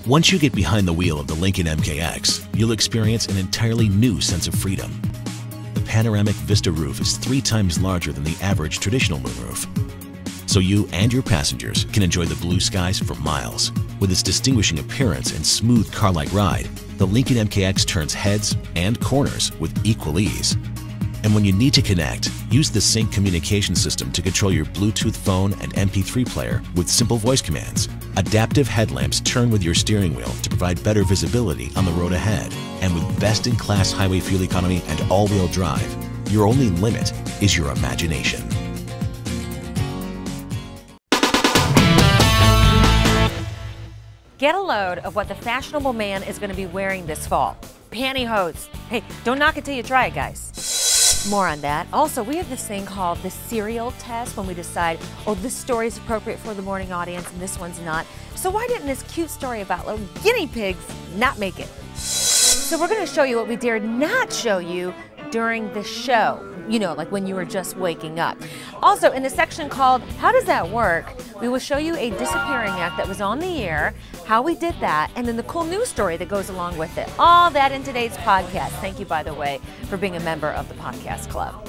Once you get behind the wheel of the Lincoln MKX, you'll experience an entirely new sense of freedom. The panoramic Vista roof is 3 times larger than the average traditional moonroof, so you and your passengers can enjoy the blue skies for miles. With its distinguishing appearance and smooth car-like ride, the Lincoln MKX turns heads and corners with equal ease. And when you need to connect, use the Sync communication system to control your Bluetooth phone and MP3 player with simple voice commands. Adaptive headlamps turn with your steering wheel to provide better visibility on the road ahead. And with best-in-class highway fuel economy and all-wheel drive, your only limit is your imagination. Get a load of what the fashionable man is going to be wearing this fall. Pantyhose. Hey, don't knock it till you try it, guys. More on that. Also, we have this thing called the cereal test when we decide, oh, this story is appropriate for the morning audience and this one's not. So why didn't this cute story about little guinea pigs not make it? So we're going to show you what we dared not show you during the show. You know, like when you were just waking up. Also, in the section called How Does That Work?, we will show you a disappearing act that was on the air, how we did that, and then the cool news story that goes along with it. All that in today's podcast. Thank you, by the way, for being a member of the Podcast Club.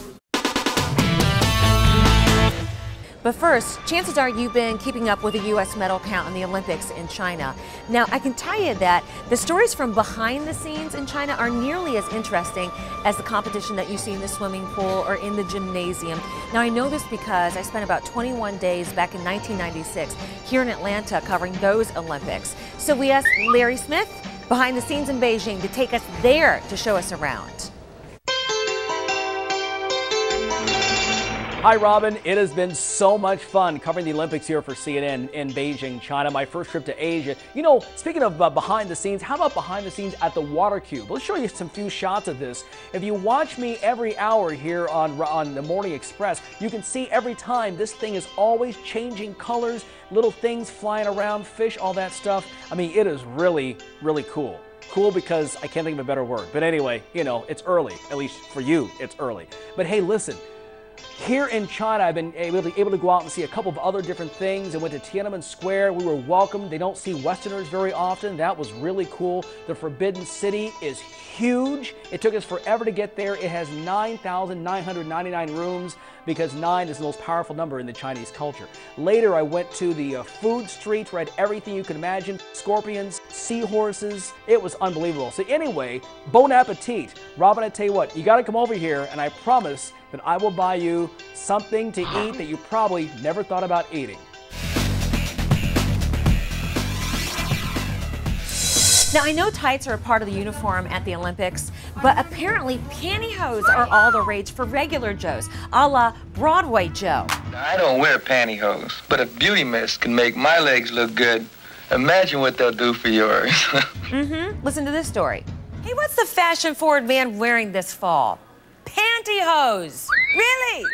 But first, chances are you've been keeping up with the U.S. medal count in the Olympics in China. Now, I can tell you that the stories from behind the scenes in China are nearly as interesting as the competition that you see in the swimming pool or in the gymnasium. Now, I know this because I spent about 21 days back in 1996 here in Atlanta covering those Olympics. So we asked Larry Smith, behind the scenes in Beijing, to take us there to show us around. Hi, Robin. It has been so much fun covering the Olympics here for CNN in Beijing, China. My first trip to Asia. You know, speaking of behind the scenes, how about behind the scenes at the water cube? Let's show you some few shots of this. If you watch me every hour here on the Morning Express, you can see every time this thing is always changing colors, little things flying around, fish, all that stuff. I mean, it is really, really cool. Cool because I can't think of a better word. But anyway, you know, it's early. At least for you, it's early. But hey, listen. Here in China, I've been able to go out and see a couple of other different things. I went to Tiananmen Square. We were welcomed. They don't see Westerners very often. That was really cool. The Forbidden City is huge. It took us forever to get there. It has 9,999 rooms because 9 is the most powerful number in the Chinese culture. Later, I went to the food street where I had everything you could imagine. Scorpions, seahorses. It was unbelievable. So anyway, bon appetit. Robin, I tell you what, you got to come over here, and I promise that I will buy you something to eat that you probably never thought about eating. Now, I know tights are a part of the uniform at the Olympics, but apparently pantyhose are all the rage for regular Joes, a la Broadway Joe. Now, I don't wear pantyhose, but if beauty mist can make my legs look good, imagine what they'll do for yours. Listen to this story. Hey, what's the fashion-forward man wearing this fall? Pantyhose. Really?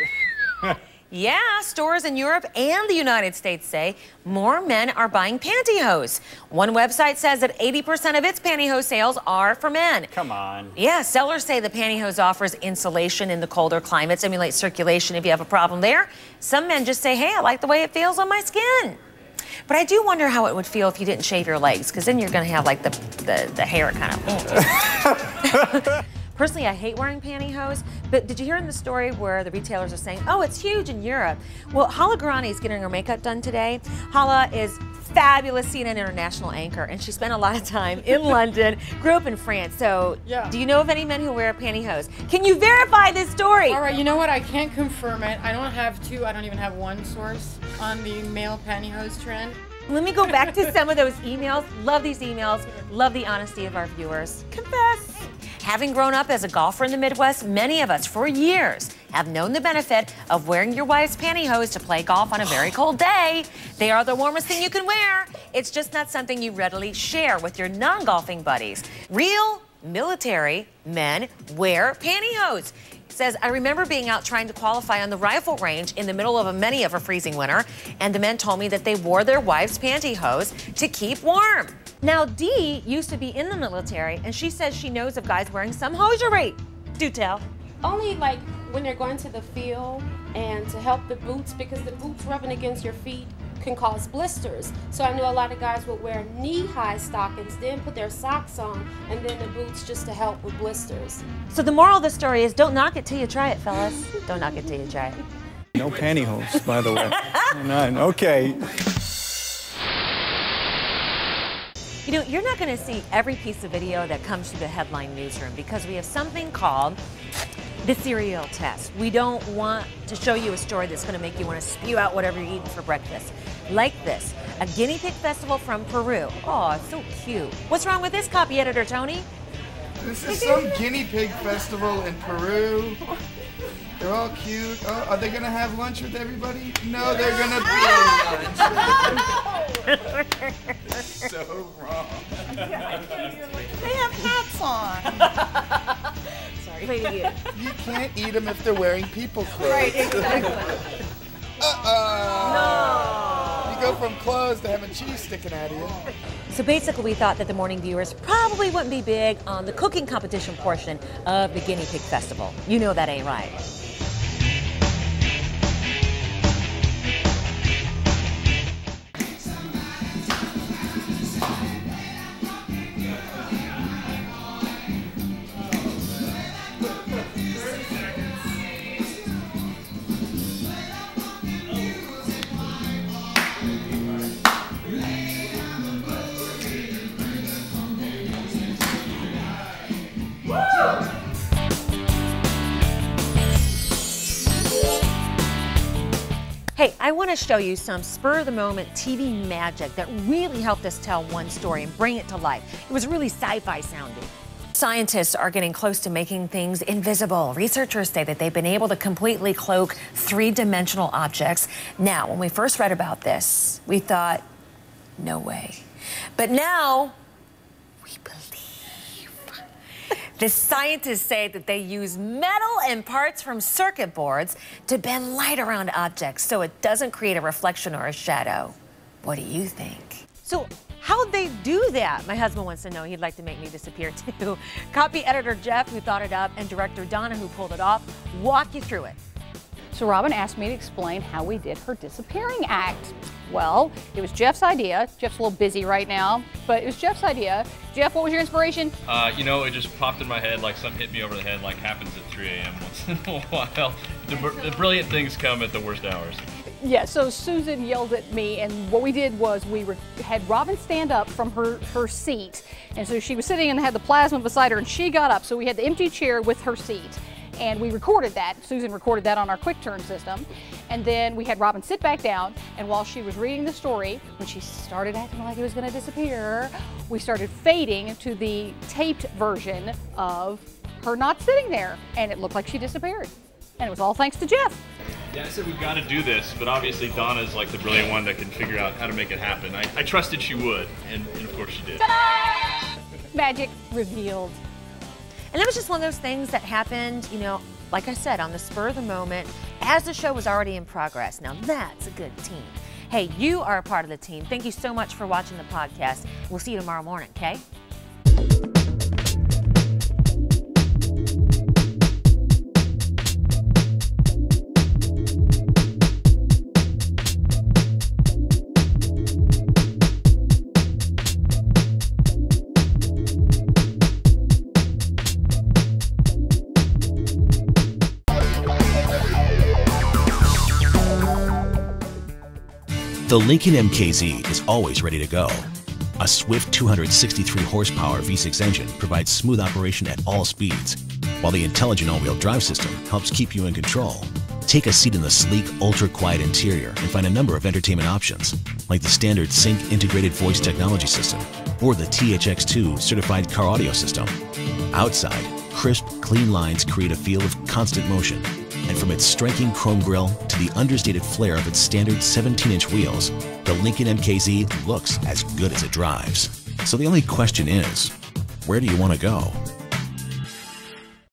Yeah, stores in Europe and the United States say more men are buying pantyhose. One website says that 80% of its pantyhose sales are for men. Come on. Yeah, sellers say the pantyhose offers insulation in the colder climate, stimulates circulation if you have a problem there. Some men just say, hey, I like the way it feels on my skin. But I do wonder how it would feel if you didn't shave your legs, because then you're going to have like the hair kind of... Personally, I hate wearing pantyhose, but did you hear in the story where the retailers are saying, oh, it's huge in Europe? Well, Hala Garani is getting her makeup done today. Hala is fabulous CNN international anchor, and she spent a lot of time in London, grew up in France. So do you know of any men who wear pantyhose? Can you verify this story? All right, you know what? I can't confirm it. I don't have two. I don't even have one source on the male pantyhose trend. Let me go back to some of those emails. Love these emails. Love the honesty of our viewers. Confess. Having grown up as a golfer in the Midwest, many of us for years have known the benefit of wearing your wife's pantyhose to play golf on a very cold day. They are the warmest thing you can wear. It's just not something you readily share with your non-golfing buddies. Real military men wear pantyhose. Says, I remember being out trying to qualify on the rifle range in the middle of many of a freezing winter, and the men told me that they wore their wife's pantyhose to keep warm. Now, Dee used to be in the military, and she says she knows of guys wearing some hosiery. Do tell. Only like when they're going to the field and to help the boots, because the boots rubbing against your feet can cause blisters. So I know a lot of guys would wear knee-high stockings, then put their socks on, and then the boots just to help with blisters. So the moral of the story is don't knock it till you try it, fellas. Don't knock it till you try it. No pantyhose, by the way. None. Okay. You know, you're not going to see every piece of video that comes through the headline newsroom because we have something called the cereal test. We don't want to show you a story that's going to make you want to spew out whatever you're eating for breakfast. Like this, a guinea pig festival from Peru. Oh, it's so cute. What's wrong with this, copy editor Tony? This is some guinea pig festival in Peru. They're all cute. Oh, are they gonna have lunch with everybody? No, they're gonna be lunch. So wrong. They have hats on. Sorry. Wait, you can't eat them if they're wearing people clothes. Right, exactly. No. You go from clothes to having cheese sticking out of you. So basically, we thought that the morning viewers probably wouldn't be big on the cooking competition portion of the Guinea Pig Festival. You know that ain't right. Hey, I want to show you some spur-of-the-moment TV magic that really helped us tell one story and bring it to life. It was really sci-fi sounding. Scientists are getting close to making things invisible. Researchers say that they've been able to completely cloak three-dimensional objects. Now, when we first read about this, we thought, no way. But now, we believe. The scientists say that they use metal and parts from circuit boards to bend light around objects so it doesn't create a reflection or a shadow. What do you think? So how'd they do that? My husband wants to know. He'd like to make me disappear too. Copy editor Jeff, who thought it up, and director Donna, who pulled it off, walk you through it. So Robin asked me to explain how we did her disappearing act. Well, it was Jeff's idea. Jeff's a little busy right now, but it was Jeff's idea. Jeff, what was your inspiration? You know, it just popped in my head like something hit me over the head like happens at 3 a.m. once in a while. The brilliant things come at the worst hours. Yeah, so Susan yelled at me, and what we did was we had Robin stand up from her seat. And so she was sitting and had the plasma beside her, and she got up. So we had the empty chair with her seat. And we recorded that. Susan recorded that on our quick turn system. And then we had Robin sit back down, and while she was reading the story, when she started acting like it was going to disappear, we started fading to the taped version of her not sitting there, and it looked like she disappeared. And it was all thanks to Jeff. Yeah, I said we've got to do this, but obviously Donna's like the brilliant one that can figure out how to make it happen. I trusted she would, and of course she did. Ta-da! Magic revealed. And that was just one of those things that happened, you know, like I said, on the spur of the moment, as the show was already in progress. Now that's a good team. Hey, you are a part of the team. Thank you so much for watching the podcast. We'll see you tomorrow morning, okay? The Lincoln MKZ is always ready to go. A swift 263 horsepower V6 engine provides smooth operation at all speeds, while the intelligent all-wheel drive system helps keep you in control. Take a seat in the sleek, ultra-quiet interior and find a number of entertainment options, like the standard Sync integrated voice technology system or the THX2 certified car audio system. Outside, crisp, clean lines create a feel of constant motion. And from its striking chrome grille to the understated flair of its standard 17-inch wheels, the Lincoln MKZ looks as good as it drives. So the only question is, where do you want to go?